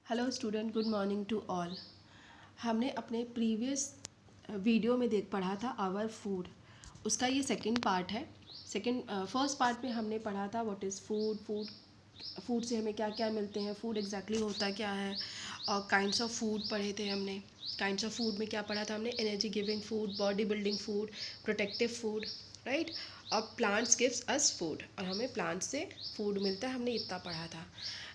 Hello student, good morning to all. हमने अपने previous video में पढ़ा था आवर फूड। उसका ये सेकंड पार्ट है। फर्स्ट पार्ट में हमने पढ़ा था व्हाट इज़ फूड से हमें क्या क्या मिलते हैं, फूड एग्जैक्टली होता क्या है, और काइंड्स ऑफ फूड पढ़े थे हमने। काइंड्स ऑफ फूड में क्या पढ़ा था हमने? Energy giving food, body building food, protective food, right. और प्लांट्स गिव्स अस फूड, और हमें प्लांट्स से फूड मिलता है, हमने इतना पढ़ा था।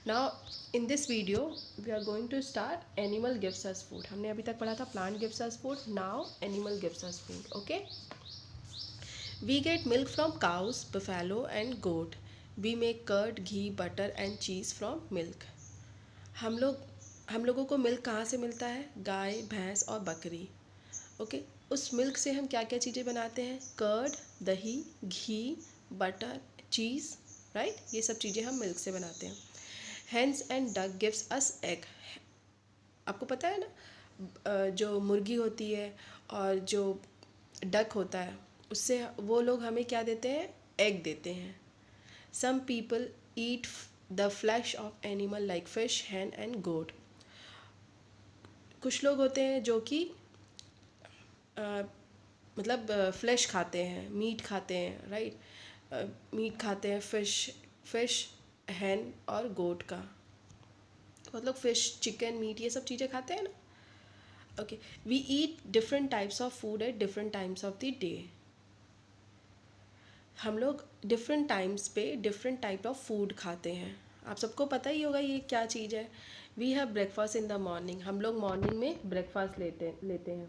Now in this video we are going to start animal gives us food. हमने अभी तक पढ़ा था plant gives us food, now animal gives us food. Okay, we get milk from cows, buffalo and goat. We make curd, ghee, butter and cheese from milk. हम लोगों को milk कहाँ से मिलता है? गाय, भैंस और बकरी। ओके, उस मिल्क से हम क्या क्या चीज़ें बनाते हैं? कर्ड, दही, घी, बटर, चीज़, राइट। ये सब चीज़ें हम मिल्क से बनाते हैं। Hence and duck gives us egg. आपको पता है ना, जो मुर्गी होती है और जो डक होता है, उससे वो लोग हमें क्या देते हैं? एग देते हैं। Some people eat the flesh of animal like fish, hen and goat. कुछ लोग होते हैं जो कि मतलब फ्लैश खाते हैं, मीट खाते हैं, राइट। मीट खाते हैं, फिश, हैन और गोट का। मतलब फिश, चिकन, मीट, ये सब चीज़ें खाते हैं ना। Okay, we eat different types of food at different times of the day. हम लोग डिफरेंट टाइम्स पे डिफरेंट टाइप ऑफ फूड खाते हैं। आप सबको पता ही होगा ये क्या चीज़ है। We have breakfast in the morning. हम लोग मॉर्निंग में ब्रेकफास्ट लेते हैं।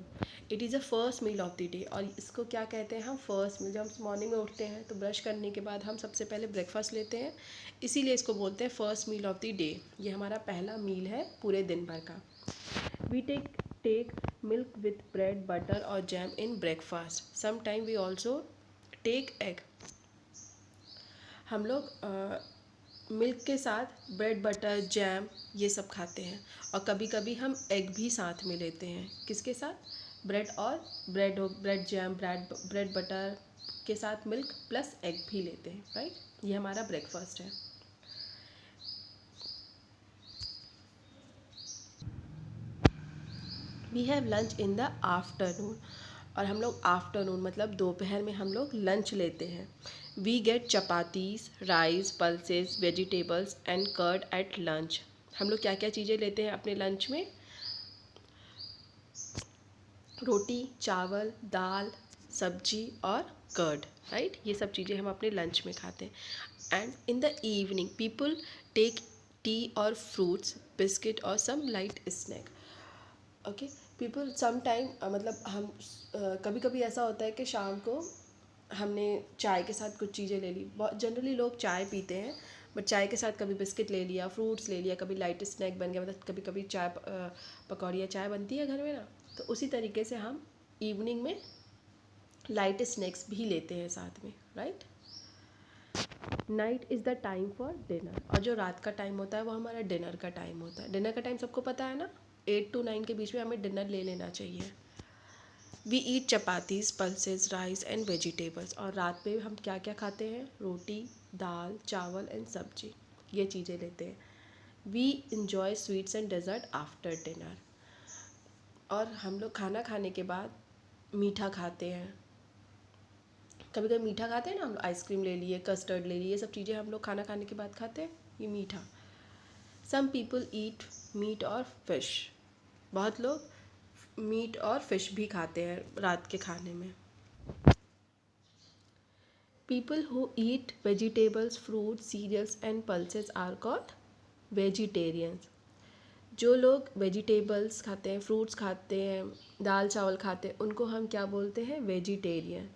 It is a first meal of the day, और इसको क्या कहते हैं हम? First meal. जब हम मॉर्निंग में उठते हैं तो ब्रश करने के बाद हम सबसे पहले ब्रेकफास्ट लेते हैं, इसीलिए इसको बोलते हैं first meal of the day. ये हमारा पहला मील है पूरे दिन भर का। We take milk with bread, butter और jam in breakfast. Some time we also take egg. हम लोग मिल्क के साथ ब्रेड, बटर, जैम ये सब खाते हैं, और कभी कभी हम एग भी साथ में लेते हैं। किसके साथ? ब्रेड जैम, ब्रेड बटर के साथ मिल्क प्लस एग भी लेते हैं, राइट। ये हमारा ब्रेकफास्ट है। We have lunch in the afternoon, और हम लोग आफ्टरनून मतलब दोपहर में हम लोग लंच लेते हैं। We get chapatis, rice, pulses, vegetables and curd at lunch. हम लोग क्या क्या चीज़ें लेते हैं अपने लंच में? रोटी, चावल, दाल, सब्जी और कर्ड, राइट। ये सब चीज़ें हम अपने लंच में खाते हैं। And in the evening people take tea और फ्रूट्स, बिस्किट और some light snack. Okay, people some time मतलब हम कभी कभी ऐसा होता है कि शाम को हमने चाय के साथ कुछ चीज़ें ले ली। बहुत जनरली लोग चाय पीते हैं, बट चाय के साथ कभी बिस्किट ले लिया, फ्रूट्स ले लिया, कभी लाइट स्नैक बन गया। मतलब कभी कभी चाय पकौड़ी या चाय बनती है घर में ना, तो उसी तरीके से हम इवनिंग में लाइट स्नैक्स भी लेते हैं साथ में, right. Night is the time for dinner, और जो रात का टाइम होता है वो हमारा डिनर का टाइम होता है। डिनर का टाइम सबको पता है ना, 8 to 9 के बीच में हमें डिनर ले लेना चाहिए। We eat chapatis, pulses, rice and vegetables, और रात में हम क्या क्या खाते हैं? रोटी, दाल, चावल एंड सब्जी, ये चीज़ें लेते हैं। We enjoy sweets and dessert after dinner, और हम लोग खाना खाने के बाद मीठा खाते हैं। कभी कभी मीठा खाते हैं ना हम, आइसक्रीम ले लिए, कस्टर्ड ले लिए, ये सब चीज़ें हम लोग खाना खाने के बाद खाते हैं, ये मीठा। सम पीपल ईट मीट और फिश। बहुत लोग मीट और फिश भी खाते हैं रात के खाने में। People who eat vegetables, fruit, cereals and pulses are called vegetarians. जो लोग वेजिटेबल्स खाते हैं, फ्रूट्स खाते हैं, दाल चावल खाते हैं, उनको हम क्या बोलते हैं? Vegetarian.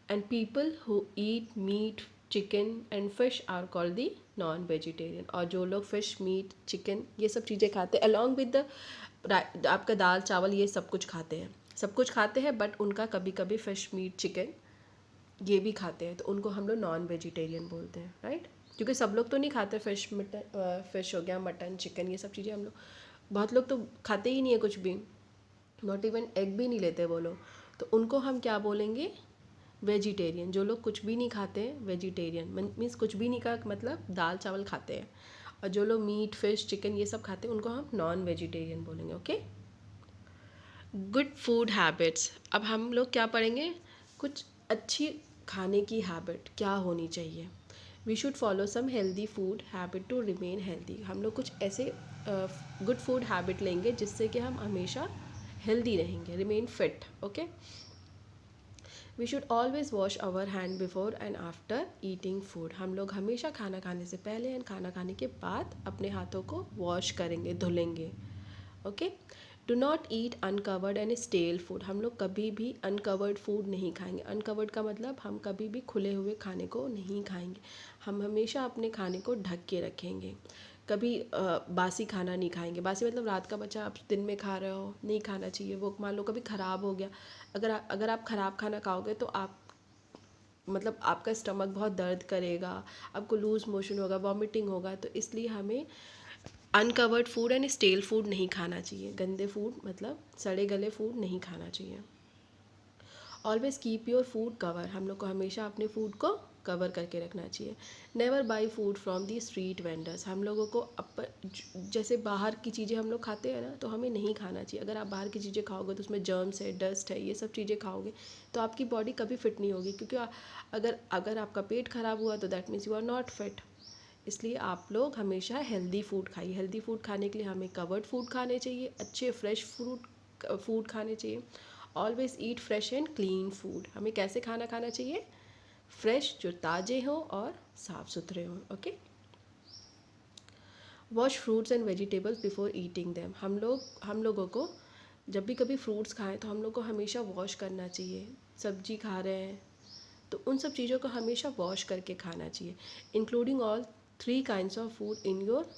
And people who eat meat, chicken and fish are called the non vegetarian. और जो लोग फिश, मीट, चिकन ये सब चीज़ें खाते हैं अलॉन्ग विद द आपका दाल चावल, ये सब कुछ खाते हैं, सब कुछ खाते हैं, बट उनका कभी कभी फिश, मीट, चिकन ये भी खाते हैं, तो उनको हम लोग नॉन वेजिटेरियन बोलते हैं, राइट। क्योंकि सब लोग तो नहीं खाते फिश, फिश हो गया, मटन, चिकन, ये सब चीज़ें हम लोग, बहुत लोग तो खाते ही नहीं है कुछ भी, नॉट इवन एग भी नहीं लेते वो लोग, तो उनको हम क्या बोलेंगे? वेजिटेरियन। जो लोग कुछ भी नहीं खाते हैं, वेजिटेरियन मीन्स कुछ भी नहीं का मतलब दाल चावल खाते हैं, और जो लोग मीट फिश चिकन ये सब खाते हैं उनको हम नॉन वेजिटेरियन बोलेंगे। Okay, good food habits. अब हम लोग क्या पढ़ेंगे, कुछ अच्छी खाने की हैबिट क्या होनी चाहिए। We should follow some healthy food habit to remain healthy. हम लोग कुछ ऐसे गुड फूड हैबिट लेंगे जिससे कि हम हमेशा हेल्दी रहेंगे, remain fit. Okay, we should always wash our hand before and after eating food. हम लोग हमेशा खाना खाने से पहले एंड खाना खाने के बाद अपने हाथों को वॉश करेंगे, धुलेंगे। Okay, do not eat uncovered and stale food. हम लोग कभी भी अनकवर्ड फूड नहीं खाएंगे। अनकवर्ड का मतलब हम कभी भी खुले हुए खाने को नहीं खाएंगे। हम हमेशा अपने खाने को ढक के रखेंगे। कभी बासी खाना नहीं खाएंगे। बासी मतलब रात का बचा आप दिन में खा रहे हो, नहीं खाना चाहिए वो। मान लो कभी ख़राब हो गया, अगर आप ख़राब खाना खाओगे तो आप मतलब आपका स्टमक बहुत दर्द करेगा, आपको लूज़ मोशन होगा, वॉमिटिंग होगा। तो इसलिए हमें uncovered food and stale food नहीं खाना चाहिए। गंदे फूड मतलब सड़े गले फूड नहीं खाना चाहिए। Always keep your food cover. हम लोग को हमेशा अपने फूड को कवर करके रखना चाहिए। Never by food from the street vendors. हम लोगों को जैसे बाहर की चीज़ें हम लोग खाते हैं ना, तो हमें नहीं खाना चाहिए। अगर आप बाहर की चीज़ें खाओगे तो उसमें जर्म्स है, डस्ट है, ये सब चीज़ें खाओगे तो आपकी बॉडी कभी फिट नहीं होगी। क्योंकि अगर अगर आपका पेट ख़राब हुआ तो that means you are not fit. इसलिए आप लोग हमेशा हेल्दी फूड खाइए। हेल्दी फूड खाने के लिए हमें कवर्ड फूड खाने चाहिए, अच्छे फ्रेश फूड खाने चाहिए। Always eat fresh and clean food. हमें कैसे खाना खाना चाहिए, फ्रेश, जो ताज़े हों और साफ़ सुथरे हों। Okay, wash fruits and vegetables before eating them. हम लोगों को जब भी कभी फ्रूट्स खाएं तो हम लोग को हमेशा वॉश करना चाहिए। सब्जी खा रहे हैं तो उन सब चीज़ों को हमेशा वॉश करके खाना चाहिए। Including all 3 kinds of food in your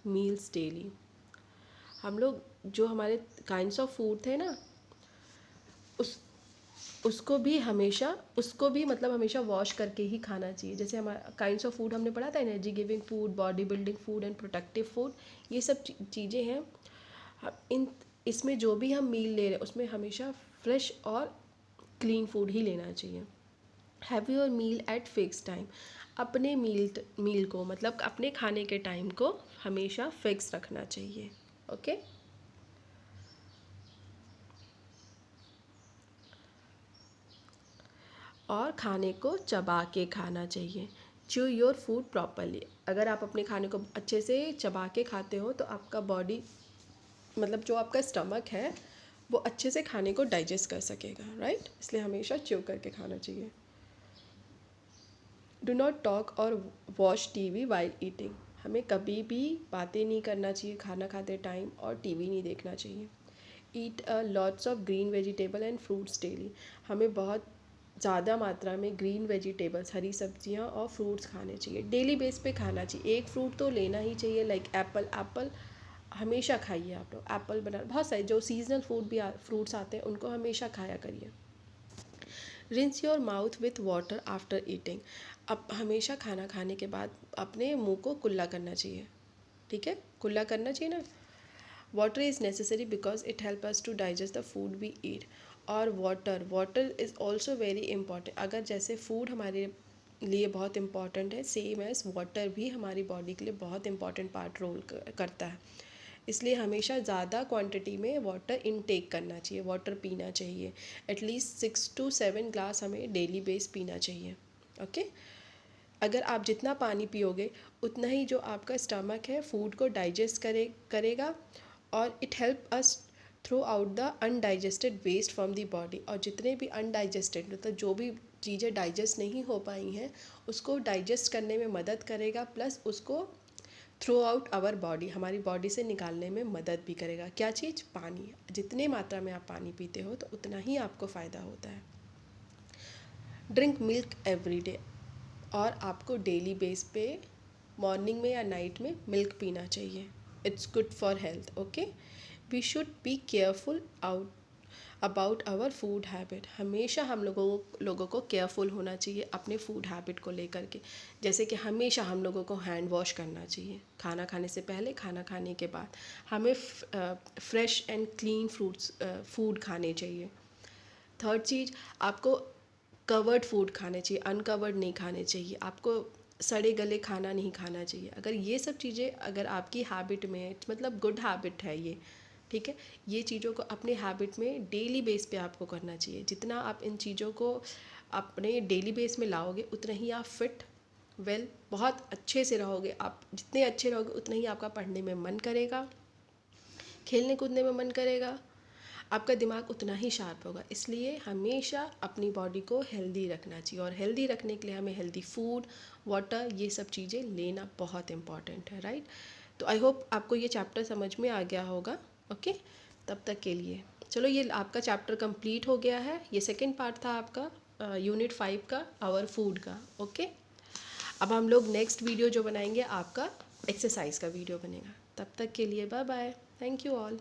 meals daily. हम लोग जो हमारे काइंड्स ऑफ फूड थे ना, उस उसको भी मतलब हमेशा वॉश करके ही खाना चाहिए। जैसे हमारा काइंड्स ऑफ फूड हमने पढ़ा था, energy giving food, body building food and protective food. ये सब चीज़ें हैं। इन इसमें जो भी हम मील ले रहे हैं उसमें हमेशा फ्रेश और क्लीन फूड ही लेना चाहिए। Have your meal at fix time. अपने मील को मतलब अपने खाने के टाइम को हमेशा फिक्स रखना चाहिए। ओके, और खाने को चबा के खाना चाहिए। Chew your food properly. अगर आप अपने खाने को अच्छे से चबा के खाते हो तो आपका बॉडी मतलब जो आपका स्टमक है वो अच्छे से खाने को डाइजेस्ट कर सकेगा, राइट। इसलिए हमेशा च्यू करके खाना चाहिए। डू नॉट टॉक और वॉच टीवी वाइल ईटिंग। हमें कभी भी बातें नहीं करना चाहिए खाना खाते टाइम, और टीवी नहीं देखना चाहिए। Eat lots of green vegetable and fruits daily. हमें बहुत ज़्यादा मात्रा में ग्रीन वेजिटेबल्स, हरी सब्जियां और फ्रूट्स खाने चाहिए। डेली बेस पे खाना चाहिए। एक फ्रूट तो लेना ही चाहिए, लाइक एप्पल हमेशा खाइए। आप लोग एप्पल, बनाना, बहुत सारे जो सीजनल फ्रूट्स आते हैं उनको हमेशा खाया करिए। Rinse your mouth with water after eating. अब हमेशा खाना खाने के बाद अपने मुंह को कुल्ला करना चाहिए। ठीक है, कुल्ला करना चाहिए ना। Water is necessary because it help us to digest the food we eat. और water is also very important. अगर जैसे फूड हमारे लिए बहुत इंपॉर्टेंट है, सेम एज वाटर भी हमारी बॉडी के लिए बहुत इंपॉर्टेंट पार्ट रोल करता है। इसलिए हमेशा ज़्यादा क्वांटिटी में वाटर इनटेक करना चाहिए, वाटर पीना चाहिए। एटलीस्ट 6 to 7 ग्लास हमें डेली बेस पीना चाहिए। ओके, अगर आप जितना पानी पियोगे उतना ही जो आपका स्टमक है फूड को डाइजेस्ट करेगा, और it help us through out the undigested waste from the body. और जितने भी अनडाइजेस्टेड मतलब जो भी चीज़ें डाइजेस्ट नहीं हो पाई हैं उसको डाइजेस्ट करने में मदद करेगा, प्लस उसको थ्रू आउट आवर बॉडी, हमारी बॉडी से निकालने में मदद भी करेगा। क्या चीज़, पानी। जितने मात्रा में आप पानी पीते हो तो उतना ही आपको फ़ायदा होता है। Drink milk every day. और आपको डेली बेस पे मॉर्निंग में या नाइट में मिल्क पीना चाहिए। It's good for health. Okay, we should be careful about our food habit. हमेशा हम लोगों को केयरफुल होना चाहिए अपने फूड हैबिट को लेकर के। जैसे कि हमेशा हम लोगों को हैंड वॉश करना चाहिए, खाना खाने से पहले, खाना खाने के बाद। हमें फ्रेश एंड क्लीन फूड खाने चाहिए। थर्ड चीज़, आपको कवर्ड फूड खाने चाहिए, अनकवर्ड नहीं खाने चाहिए। आपको सड़े गले खाना नहीं खाना चाहिए। अगर ये सब चीज़ें अगर आपकी हैबिट में, मतलब गुड हैबिट है ये, ठीक है, ये चीज़ों को अपने हैबिट में डेली बेस पे आपको करना चाहिए। जितना आप इन चीज़ों को अपने डेली बेस में लाओगे उतना ही आप फिट बहुत अच्छे से रहोगे। आप जितने अच्छे रहोगे उतना ही आपका पढ़ने में मन करेगा, खेलने कूदने में मन करेगा, आपका दिमाग उतना ही शार्प होगा। इसलिए हमेशा अपनी बॉडी को हेल्दी रखना चाहिए, और हेल्दी रखने के लिए हमें हेल्दी फूड, वाटर, ये सब चीज़ें लेना बहुत इंपॉर्टेंट है, राइट। तो आई होप आपको ये चैप्टर समझ में आ गया होगा। ओके, तब तक के लिए चलो, ये आपका चैप्टर कंप्लीट हो गया है। ये सेकेंड पार्ट था आपका यूनिट 5 का, आवर फूड का। ओके, अब हम लोग नेक्स्ट वीडियो जो बनाएंगे आपका एक्सरसाइज का वीडियो बनेगा। तब तक के लिए bye bye, thank you all.